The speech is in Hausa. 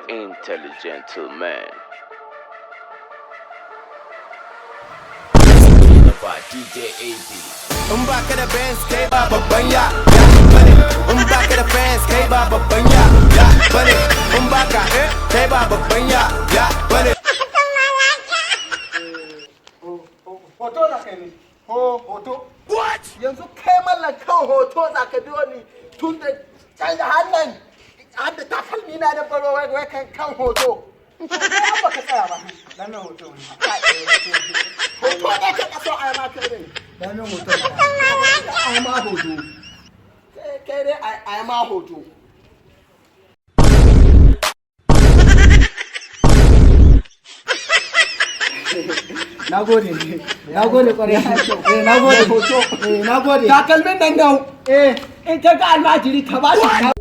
intelligent man. DJ AB. Back of the bands, K Baba Banya, bunny. Back of the fans, K Baba Banya, bunny. Back of K Baba Banya, bunny. Hoto za ka yi hoto. What? Yanzu kai mallan kan hoto za ka biyo ni tun da canza hannun har da takalmi na da baro wai kan hoto. Ba ka tsaya ba. Dan nan hoto ne. Hoto da ka kaso a ma kai ne. Dan nan hoto. Ai ma hoto. Kai dai ai ma hoto. Na gode kwarai. Na gode hoto. Na gode. Takalmin nan nau. In ka ga almajiri ka ba shi.